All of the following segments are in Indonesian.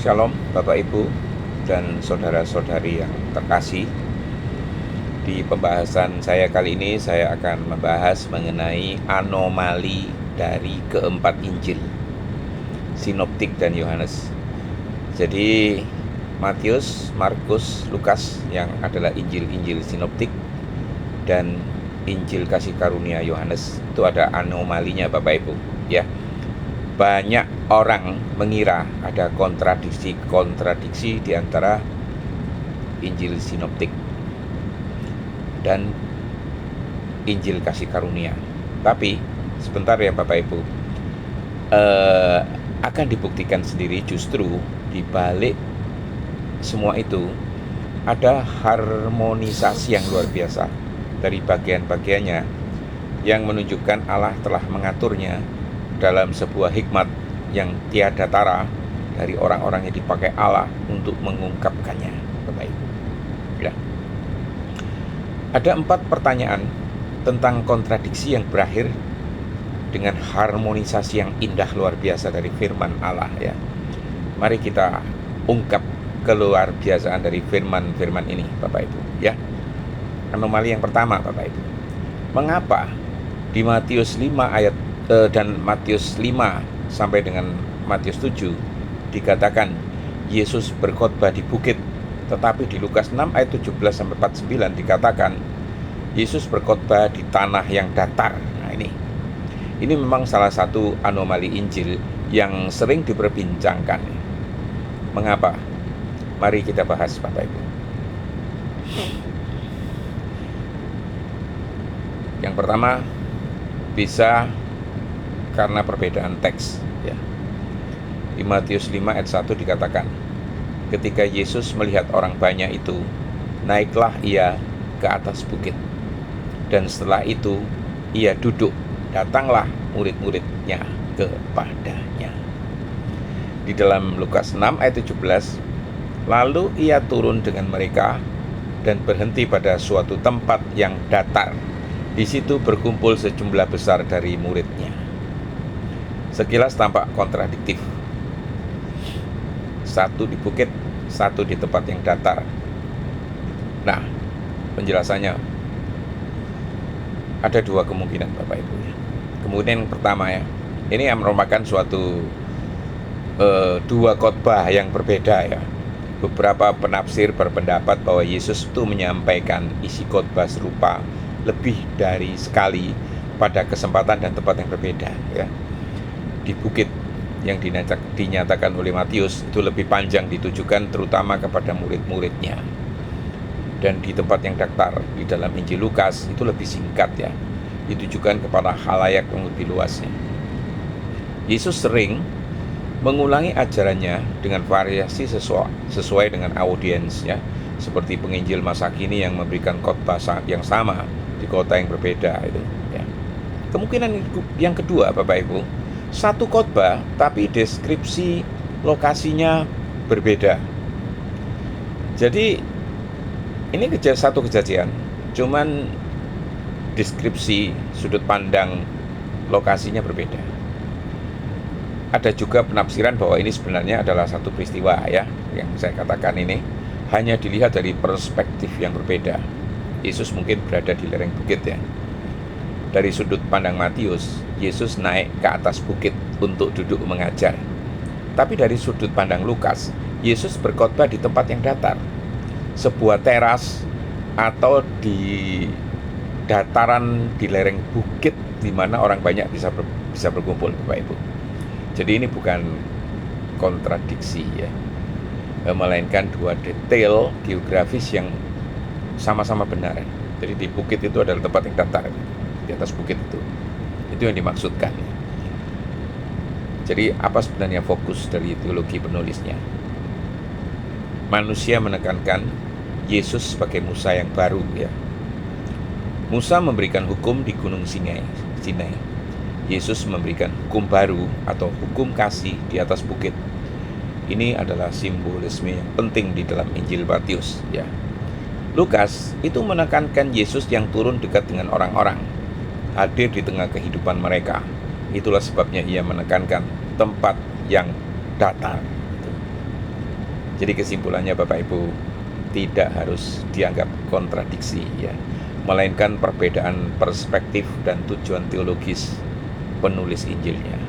Shalom Bapak Ibu dan saudara-saudari yang terkasih. Di pembahasan saya kali ini saya akan membahas mengenai anomali dari keempat Injil, Sinoptik dan Yohanes. Jadi Matius, Markus, Lukas yang adalah Injil-Injil Sinoptik dan Injil Kasih Karunia Yohanes itu ada anomalinya Bapak Ibu ya. Banyak orang mengira ada kontradiksi di antara Injil Sinoptik dan Injil Kasih Karunia. Tapi sebentar ya Bapak Ibu, akan dibuktikan sendiri justru di balik semua itu ada harmonisasi yang luar biasa dari bagian-bagiannya yang menunjukkan Allah telah mengaturnya dalam sebuah hikmat yang tiada tara dari orang-orang yang dipakai Allah untuk mengungkapkannya, Bapak Ibu. Ya. Ada 4 pertanyaan tentang kontradiksi yang berakhir dengan harmonisasi yang indah luar biasa dari firman Allah ya. Mari kita ungkap keluar biasaan dari firman ini, Bapak Ibu ya. Anomali yang pertama, Bapak Ibu. Mengapa di Matius 5 ayat dan Matius 5 sampai dengan Matius 7 dikatakan Yesus berkhotbah di bukit, tetapi di Lukas 6 ayat 17 sampai 49 dikatakan Yesus berkhotbah di tanah yang datar. Nah, ini memang salah satu anomali Injil yang sering diperbincangkan. Mengapa? Mari kita bahas, Bapak Ibu. Yang pertama, bisa karena perbedaan teks ya. Di Matius 5 ayat 1 dikatakan, ketika Yesus melihat orang banyak itu, naiklah ia ke atas bukit. Dan setelah itu ia duduk, datanglah murid-muridnya kepadanya. Di dalam Lukas 6 ayat 17, lalu ia turun dengan mereka dan berhenti pada suatu tempat yang datar. Di situ berkumpul sejumlah besar dari muridnya. Sekilas tampak kontradiktif. Satu di bukit, satu di tempat yang datar. Nah, penjelasannya ada 2 kemungkinan Bapak Ibu ya. Kemungkinan pertama ya, ini yang merupakan suatu 2 khotbah yang berbeda ya. Beberapa penafsir berpendapat bahwa Yesus itu menyampaikan isi khotbah serupa lebih dari sekali pada kesempatan dan tempat yang berbeda ya. Di bukit yang dinyatakan oleh Matius itu lebih panjang, ditujukan terutama kepada murid-muridnya. Dan di tempat yang datar di dalam Injil Lukas itu lebih singkat ya, ditujukan kepada khalayak yang lebih luasnya. Yesus sering mengulangi ajarannya dengan variasi sesuai dengan audiens ya, seperti penginjil masa kini yang memberikan khotbah yang sama di kota yang berbeda itu ya. Kemungkinan yang kedua Bapak Ibu, satu khotbah tapi deskripsi lokasinya berbeda. Jadi ini satu kejadian, cuman deskripsi sudut pandang lokasinya berbeda. Ada juga penafsiran bahwa ini sebenarnya adalah satu peristiwa ya, yang saya katakan ini hanya dilihat dari perspektif yang berbeda. Yesus mungkin berada di lereng bukit ya. Dari sudut pandang Matius, Yesus naik ke atas bukit untuk duduk mengajar. Tapi dari sudut pandang Lukas, Yesus berkhotbah di tempat yang datar, sebuah teras atau di dataran di lereng bukit di mana orang banyak bisa berkumpul Bapak Ibu. Jadi ini bukan kontradiksi ya, melainkan 2 detail geografis yang sama-sama benar. Jadi di bukit itu adalah tempat yang datar, di atas bukit itu yang dimaksudkan. Jadi apa sebenarnya fokus dari teologi penulisnya? Manusia menekankan Yesus sebagai Musa yang baru ya. Musa memberikan hukum di Gunung Sinai. Yesus memberikan hukum baru atau hukum kasih di atas bukit. Ini adalah simbolisme yang penting di dalam Injil Matius ya. Lukas itu menekankan Yesus yang turun dekat dengan orang-orang, hadir di tengah kehidupan mereka. Itulah sebabnya ia menekankan tempat yang datar. Jadi kesimpulannya Bapak Ibu, tidak harus dianggap kontradiksi ya, melainkan perbedaan perspektif dan tujuan teologis penulis Injilnya.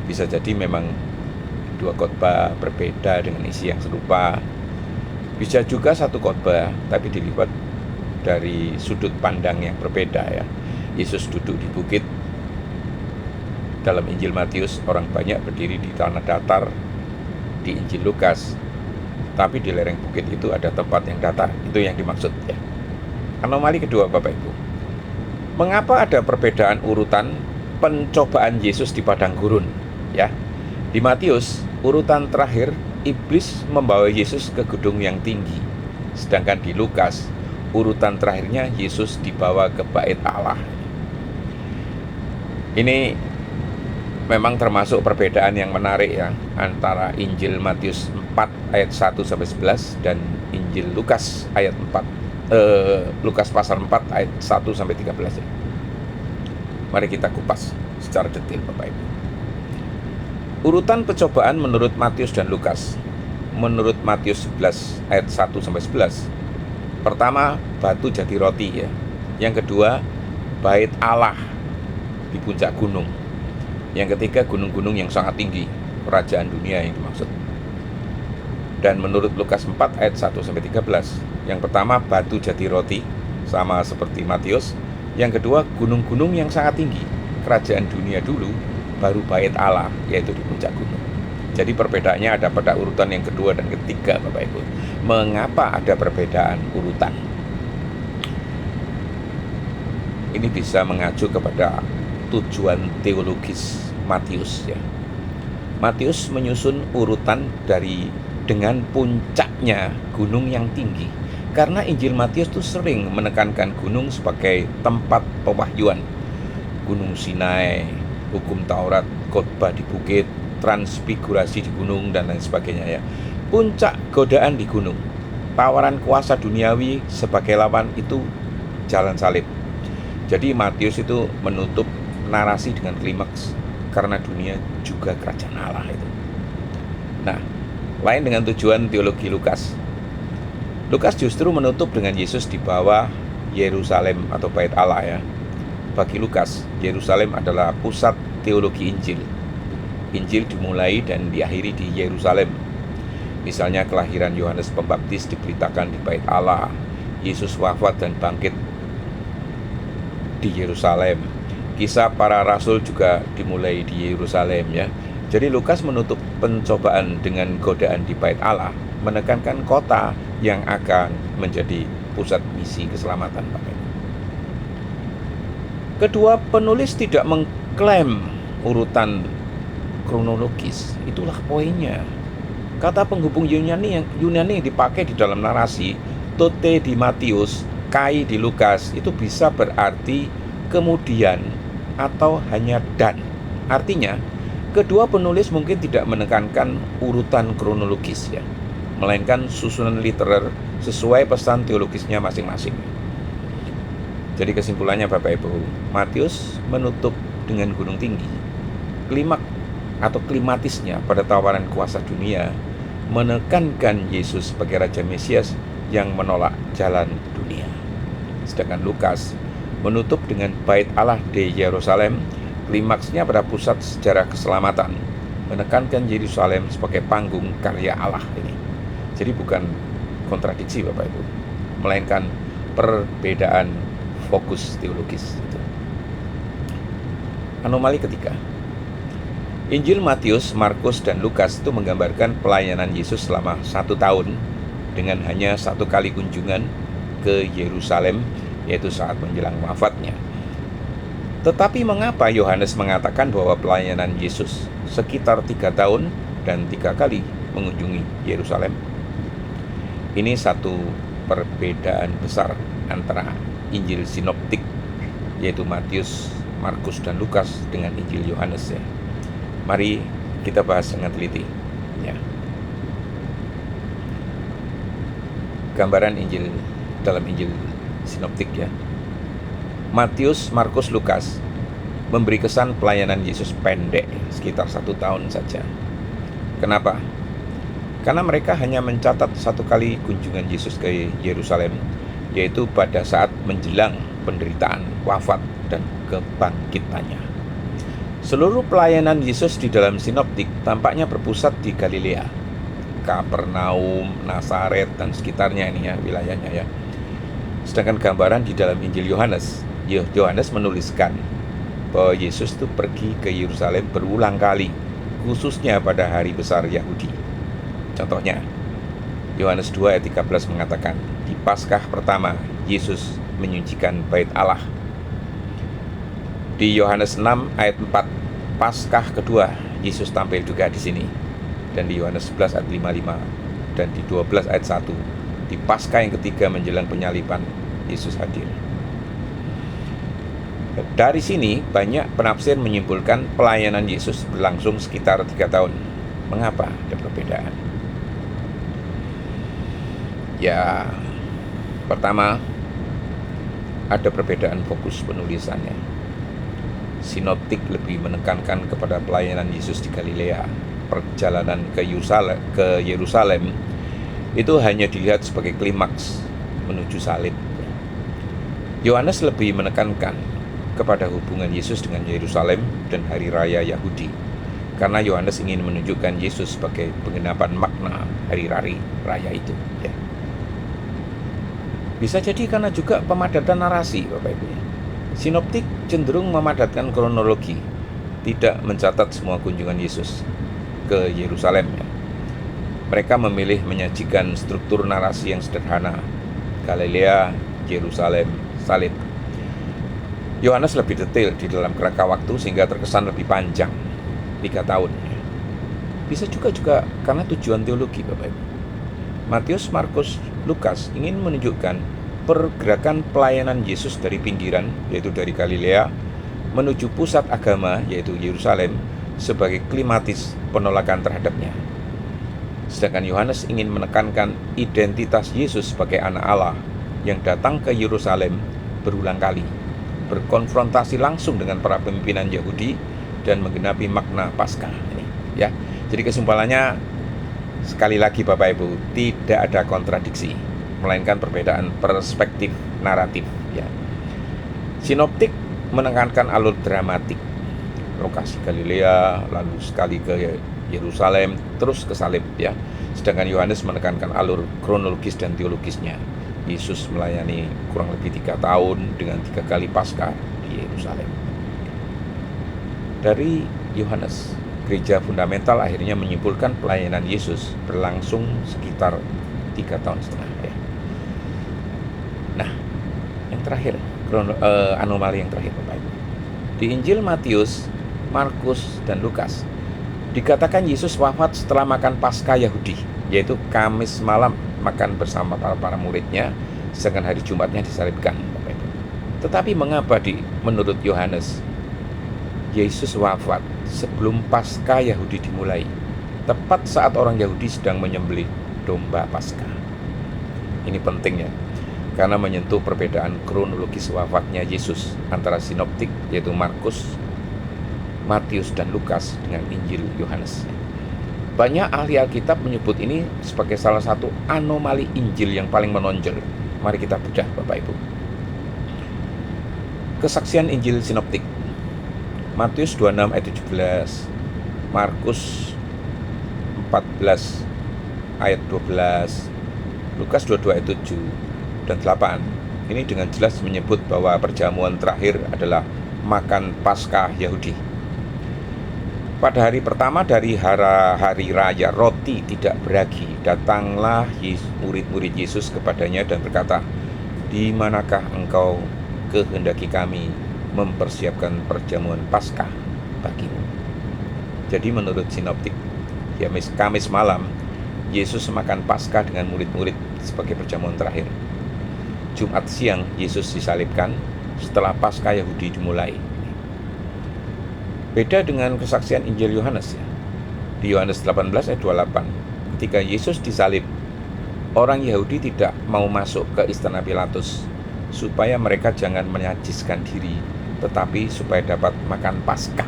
Bisa jadi memang dua khotbah berbeda dengan isi yang serupa. Bisa juga satu khotbah tapi dilihat dari sudut pandang yang berbeda ya. Yesus duduk di bukit. Dalam Injil Matius orang banyak berdiri di tanah datar. Di Injil Lukas, tapi di lereng bukit itu ada tempat yang datar. Itu yang dimaksud ya. Anomali kedua Bapak Ibu, mengapa ada perbedaan urutan pencobaan Yesus di padang gurun ya? Di Matius urutan terakhir iblis membawa Yesus ke gedung yang tinggi, sedangkan di Lukas urutan terakhirnya Yesus dibawa ke bait Allah. Ini memang termasuk perbedaan yang menarik ya, antara Injil Matius 4 ayat 1 sampai 11 dan Injil Lukas ayat 4 Lukas pasal 4 ayat 1 sampai 13 ya. Mari kita kupas secara detail Bapak Ibu. Urutan pencobaan menurut Matius dan Lukas. Menurut Matius 11 ayat 1 sampai 11. Pertama, batu jadi roti ya. Yang kedua, bait Allah di puncak gunung. Yang ketiga, gunung-gunung yang sangat tinggi, kerajaan dunia yang dimaksud. Dan menurut Lukas 4 ayat 1 sampai 13, yang pertama batu jadi roti, sama seperti Matius. Yang kedua, gunung-gunung yang sangat tinggi, kerajaan dunia dulu, baru bait Allah, yaitu di puncak gunung. Jadi perbedaannya ada pada urutan yang kedua dan ketiga Bapak Ibu. Mengapa ada perbedaan urutan? Ini bisa mengacu kepada tujuan teologis Matius ya. Matius menyusun urutan dengan puncaknya gunung yang tinggi, karena Injil Matius itu sering menekankan gunung sebagai tempat pewahyuan. Gunung Sinai, hukum Taurat, khotbah di bukit, transfigurasi di gunung dan lain sebagainya ya. Puncak godaan di gunung, tawaran kuasa duniawi sebagai lawan itu jalan salib. Jadi Matius itu menutup narasi dengan klimaks, karena dunia juga kerajaan Allah itu. Nah, lain dengan tujuan teologi Lukas. Lukas justru menutup dengan Yesus di bawah Yerusalem atau bait Allah ya. Bagi Lukas, Yerusalem adalah pusat teologi Injil. Injil dimulai dan diakhiri di Yerusalem. Misalnya kelahiran Yohanes Pembaptis diberitakan di bait Allah. Yesus wafat dan bangkit di Yerusalem. Kisah para rasul juga dimulai di Yerusalem ya. Jadi Lukas menutup pencobaan dengan godaan di bait Allah, menekankan kota yang akan menjadi pusat misi keselamatan Bapak. Kedua, penulis tidak mengklaim urutan kronologis. Itulah poinnya. Kata penghubung Yunani yang dipakai di dalam narasi, tote di Matius, kai di Lukas, itu bisa berarti kemudian atau hanya dan. Artinya, kedua penulis mungkin tidak menekankan urutan kronologis ya, melainkan susunan literer sesuai pesan teologisnya masing-masing. Jadi kesimpulannya Bapak Ibu, Matius menutup dengan gunung tinggi. Klimak atau klimatisnya pada tawaran kuasa dunia menekankan Yesus sebagai Raja Mesias yang menolak jalan dunia. Sedangkan Lukas menutup dengan bait Allah di Yerusalem, klimaksnya pada pusat sejarah keselamatan, menekankan Yerusalem sebagai panggung karya Allah ini. Jadi bukan kontradiksi Bapak Ibu, melainkan perbedaan fokus teologis. Anomali ketiga, Injil Matius, Markus, dan Lukas itu menggambarkan pelayanan Yesus selama 1 tahun dengan hanya 1 kali kunjungan ke Yerusalem, yaitu saat menjelang wafatnya. Tetapi mengapa Yohanes mengatakan bahwa pelayanan Yesus sekitar 3 tahun dan 3 kali mengunjungi Yerusalem? Ini satu perbedaan besar antara Injil sinoptik, yaitu Matius, Markus, dan Lukas, dengan Injil Yohanes ya. Mari kita bahas dengan teliti ya. Gambaran Injil dalam Injil sinoptik ya. Matius, Markus, Lukas memberi kesan pelayanan Yesus pendek, sekitar 1 tahun saja. Kenapa? Karena mereka hanya mencatat satu kali kunjungan Yesus ke Yerusalem, yaitu pada saat menjelang penderitaan, wafat, dan kebangkitannya. Seluruh pelayanan Yesus di dalam sinoptik tampaknya berpusat di Galilea, Kapernaum, Nazaret, dan sekitarnya ini ya, wilayahnya ya. Sedangkan gambaran di dalam Injil Yohanes menuliskan bahwa Yesus itu pergi ke Yerusalem berulang kali, khususnya pada hari besar Yahudi. Contohnya, Yohanes 2 ayat 13 mengatakan, di Paskah pertama, Yesus menyucikan bait Allah. Di Yohanes 6 ayat 4, Paskah kedua, Yesus tampil juga di sini. Dan di Yohanes 11 ayat 55 dan di 12 ayat 1, di Paskah yang ketiga menjelang penyaliban, Yesus hadir. Dari sini banyak penafsir menyimpulkan pelayanan Yesus berlangsung sekitar 3 tahun. Mengapa ada perbedaan? Ya, pertama, ada perbedaan fokus penulisannya. Sinoptik lebih menekankan kepada pelayanan Yesus di Galilea. Perjalanan ke Yerusalem itu hanya dilihat sebagai klimaks menuju salib. Yohanes lebih menekankan kepada hubungan Yesus dengan Yerusalem dan hari raya Yahudi, karena Yohanes ingin menunjukkan Yesus sebagai penggenapan makna hari raya itu ya. Bisa jadi karena juga pemadatan narasi, Bapak Ibu. Sinoptik cenderung memadatkan kronologi, tidak mencatat semua kunjungan Yesus ke Yerusalem ya. Mereka memilih menyajikan struktur narasi yang sederhana: Galilea, Yerusalem, salib. Yohanes lebih detail di dalam kerangka waktu sehingga terkesan lebih panjang, 3 tahun. Bisa juga karena tujuan teologi, Bapak Ibu. Matius, Markus, Lukas ingin menunjukkan pergerakan pelayanan Yesus dari pinggiran, yaitu dari Galilea, menuju pusat agama, yaitu Yerusalem, sebagai klimatis penolakan terhadapnya. Sedangkan Yohanes ingin menekankan identitas Yesus sebagai anak Allah yang datang ke Yerusalem berulang kali, berkonfrontasi langsung dengan para pimpinan Yahudi dan menggenapi makna Paskah ini ya. Jadi kesimpulannya, sekali lagi Bapak Ibu, tidak ada kontradiksi, melainkan perbedaan perspektif naratif ya. Sinoptik menekankan alur dramatik, lokasi Galilea, lalu sekali ke Yerusalem, terus ke salib ya. Sedangkan Yohanes menekankan alur kronologis dan teologisnya. Yesus melayani kurang lebih 3 tahun dengan 3 kali Paskah di Yerusalem. Dari Yohanes, gereja fundamental akhirnya menyimpulkan pelayanan Yesus berlangsung sekitar 3,5 tahun ya. Nah, yang terakhir, anomali yang terakhir Bapak Ibu. Di Injil Matius, Markus, dan Lukas dikatakan Yesus wafat setelah makan Paskah Yahudi, yaitu Kamis malam makan bersama para muridnya, sedangkan hari Jumatnya disalibkan, Bapak Ibu. Tetapi mengapa menurut Yohanes Yesus wafat sebelum Paskah Yahudi dimulai, tepat saat orang Yahudi sedang menyembelih domba Paskah? Ini penting ya, karena menyentuh perbedaan kronologis wafatnya Yesus antara sinoptik, yaitu Markus, Matius, dan Lukas dengan Injil Yohanes. Banyak ahli Alkitab menyebut ini sebagai salah satu anomali Injil yang paling menonjol. Mari kita bedah Bapak Ibu. Kesaksian Injil sinoptik: Matius 26 ayat 17, Markus 14 ayat 12, Lukas 22 ayat 7 dan 8. Ini dengan jelas menyebut bahwa perjamuan terakhir adalah makan Paskah Yahudi. Pada hari pertama dari hari raya roti tidak beragi, datanglah murid-murid Yesus kepadanya dan berkata, "Di manakah engkau kehendaki kami mempersiapkan perjamuan Paskah bagimu?" Jadi menurut sinoptik, Kamis malam Yesus makan Paskah dengan murid-murid sebagai perjamuan terakhir. Jumat siang Yesus disalibkan setelah Paskah Yahudi dimulai. Beda dengan kesaksian Injil Yohanes ya. Di Yohanes 18 ayat 28, ketika Yesus disalib, orang Yahudi tidak mau masuk ke istana Pilatus supaya mereka jangan menajiskan diri, tetapi supaya dapat makan Paskah.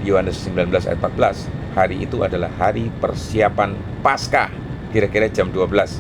Di Yohanes 19 ayat 14, hari itu adalah hari persiapan Paskah, kira-kira jam 12.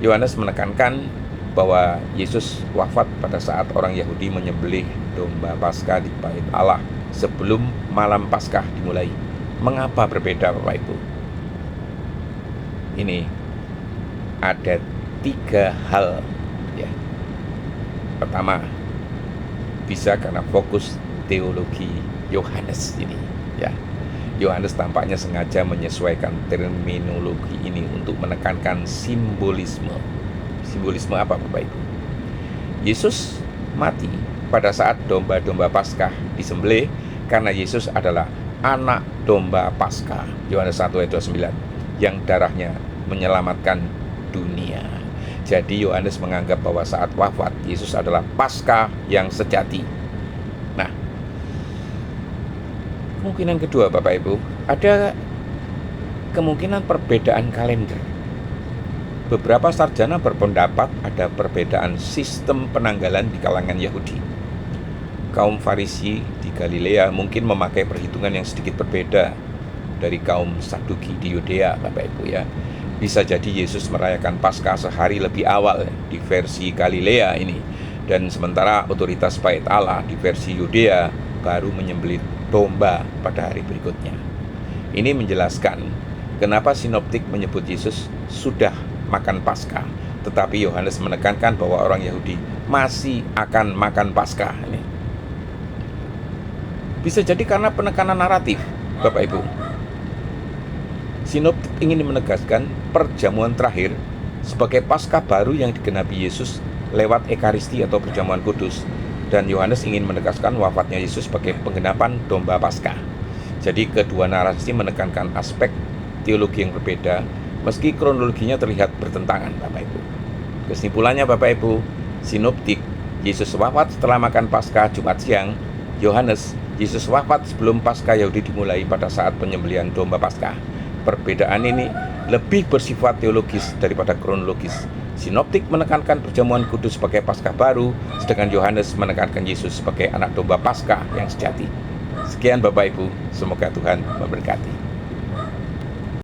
Yohanes menekankan bahwa Yesus wafat pada saat orang Yahudi menyembelih domba Paskah di Bait Allah sebelum malam Paskah dimulai. Mengapa berbeda, Bapak Ibu? Ini ada 3 hal ya. Pertama, bisa karena fokus teologi Yohanes ini ya. Yohanes tampaknya sengaja menyesuaikan terminologi ini untuk menekankan simbolisme. Simbolisme apa, Bapak Ibu? Yesus mati pada saat domba-domba Paskah disembelih karena Yesus adalah anak domba Paskah. Yohanes 1 ayat 29 yang darahnya menyelamatkan dunia. Jadi Yohanes menganggap bahwa saat wafat Yesus adalah Paskah yang sejati. Nah, kemungkinan kedua, Bapak Ibu, ada kemungkinan perbedaan kalender. Beberapa sarjana berpendapat ada perbedaan sistem penanggalan di kalangan Yahudi. Kaum Farisi di Galilea mungkin memakai perhitungan yang sedikit berbeda dari kaum Saduki di Yudea, Bapak Ibu ya. Bisa jadi Yesus merayakan Paskah sehari lebih awal di versi Galilea ini, dan sementara otoritas Bait Allah di versi Yudea baru menyembelih domba pada hari berikutnya. Ini menjelaskan kenapa sinoptik menyebut Yesus sudah makan Paskah, tetapi Yohanes menekankan bahwa orang Yahudi masih akan makan Paskah ini. Bisa jadi karena penekanan naratif, Bapak Ibu. Sinoptik ingin menegaskan perjamuan terakhir sebagai Paskah baru yang digenapi Yesus lewat Ekaristi atau perjamuan kudus, dan Yohanes ingin menegaskan wafatnya Yesus sebagai penggenapan domba Paskah. Jadi kedua narasi menekankan aspek teologi yang berbeda, meski kronologinya terlihat bertentangan, Bapak Ibu. Kesimpulannya, Bapak Ibu, sinoptik Yesus wafat setelah makan Paskah Jumat siang. Yohanes, Yesus wafat sebelum Paskah Yahudi dimulai pada saat penyembelihan domba Paskah. Perbedaan ini lebih bersifat teologis daripada kronologis. Sinoptik menekankan perjamuan kudus sebagai Paskah baru, sedangkan Yohanes menekankan Yesus sebagai anak domba Paskah yang sejati. Sekian Bapak Ibu, semoga Tuhan memberkati.